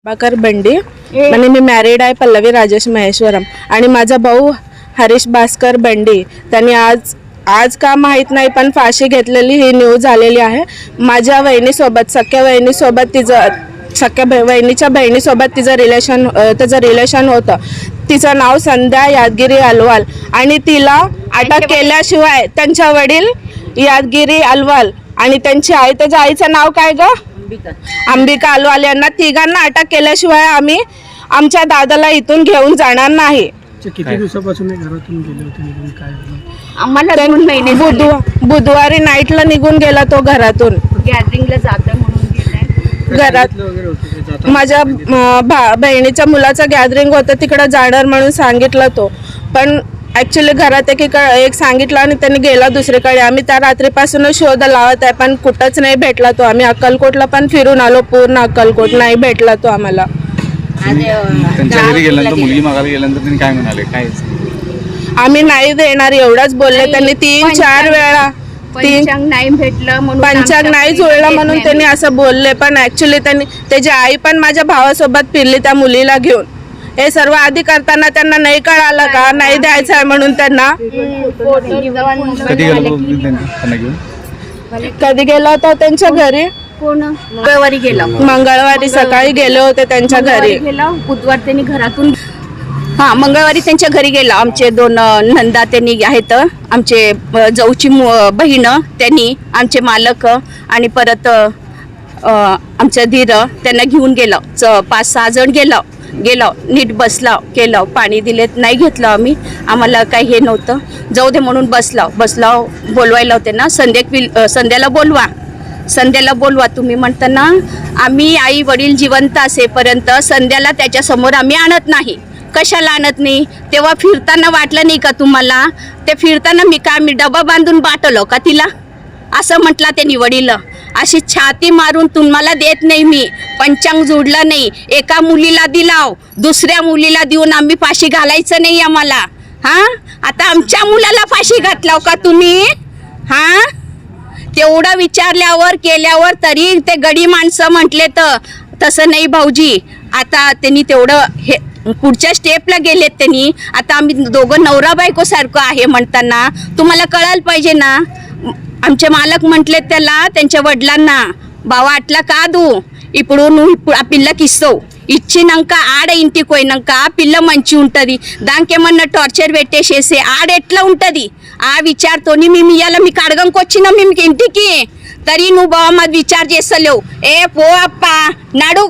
प्रभाकर बंडी आणि मी मॅरिड आहे पल्लवी राजेश महेश्वरम आणि माझा भाऊ हरीश भास्कर बंडी त्यांनी आज का माहीत नाही पण फाशी घेतलेली ही न्यूज आलेली आहे। माझ्या वहिनीसोबत सख्या वहिनीसोबत वहिनीच्या बहिणीसोबत त्याचं रिलेशन होतं। तिचं नाव संध्या यादगिरी अलवाल आणि तिला अटक केल्याशिवाय त्यांच्या वडील यादगिरी अलवाल आणि त्यांची आई, त्याच्या आईचं नाव काय ग, अंबिका अलवाल यांना तिघांना अटक केल्याशिवाय आम्ही आमच्या दादाला इथून घेऊन जाणार नाही। किती दिवसापासून घरातून गेले होते, निघून काय आम्हाला 2 महिने बुधवारी नाईटला निघून गेला तो घरातून। गॅदरिंगला जातं म्हणून गेलाय घरात माझ्या बहिणीच्या मुलाचं गॅदरिंग होतं, तिकडे जाणार म्हणून सांगितलं तो, पण ॲक्च्युली घरात एक सांगितलं आणि त्यांनी गेला दुसरीकडे। आम्ही त्या रात्रीपासूनच शोध लावत आहे पण कुठंच नाही भेटला तो। आम्ही अक्कलकोटला पण फिरून आलो, पूर्ण अक्कलकोट, नाही भेटला तो आम्हाला। त्यांच्या घरी गेल्यानंतर मुलगी मागायला गेल्यानंतर त्यांनी काय म्हणाले, काय आम्ही नाही देणार एवढाच बोलले त्यांनी। 3-4 वेळा पंचांग नाही भेटलं म्हणून, पंचांग नाही जुळलं म्हणून त्यांनी असं बोलले, पण ॲक्च्युली त्याची आई पण माझ्या भावासोबत फिरली त्या मुलीला घेऊन। हे सर्व आधी करताना त्यांना नाही कळालं का नाही द्यायचं आहे म्हणून त्यांना। कधी गेला होता त्यांच्या घरी, मंगळवारी गेला, मंगळवारी सकाळी गेले होते त्यांच्या घरी। बुधवार त्यांनी घरातून मंगळवारी त्यांच्या घरी गेला। आमचे 2 नंदा त्यांनी आहेत, आमचे जाऊची बहीण त्यांनी, आमचे मालक आणि परत आमचं धीर त्यांना घेऊन गेलो। 5-6 जण गेलो नीट बसला केलं, पाणी दिलेत नाही घेतलं आम्ही, आम्हाला काही हे नव्हतं, जाऊ दे म्हणून बसला बोलवायला होते ना, संध्याला बोलवा तुम्ही म्हणताना आम्ही आई वडील जिवंत असेपर्यंत संध्याला त्याच्यासमोर आम्ही आणत नाही। कशाला आणत नाही, तेव्हा फिरताना वाटलं नाही का तुम्हाला, ते फिरताना मी डबा बांधून बाटलो का तिला, असं म्हटलं त्यांनी वडील। अशी छाती मारून तुम्हाला देत नाही मी, पंचांग जोडलं नाही, एका मुलीला दिलाव, दुसऱ्या मुलीला देऊन आम्ही फाशी घालायचं नाही आम्हाला। आता आमच्या मुलाला फाशी घातलाव का तुम्ही? तेवढं विचारल्यावर केल्यावर तरी ते गडी माणसं म्हटले तर तसं नाही भाऊजी। आता त्यांनी तेवढं हे पुढच्या स्टेपला गेलेत त्यांनी। आता आम्ही दोघं नवरा बायको सारखं आहे म्हणताना तुम्हाला कळायला पाहिजे ना। आमचे मालक म्हटले त्याला, त्यांच्या वडिलांना, बावा అట్లా కాదు, ఇప్పుడు ఆ పిల్లకి ఇస్తావు, ఇచ్చినాక ఆడ ఇంటికి పోయినాక ఆ పిల్ల మంచి ఉంటుంది, దానికి ఏమన్నా టార్చర్ పెట్టేసేసి ఆడ ఎట్లా ఉంటుంది ఆ విచారతోని మేము ఇవాళ మీకు అడగంకి వచ్చినాం మేము ఇంటికి, తరి నువ్వు బావ మాది విచార చేస్తలేవు। ఏ పో అప్ప నడు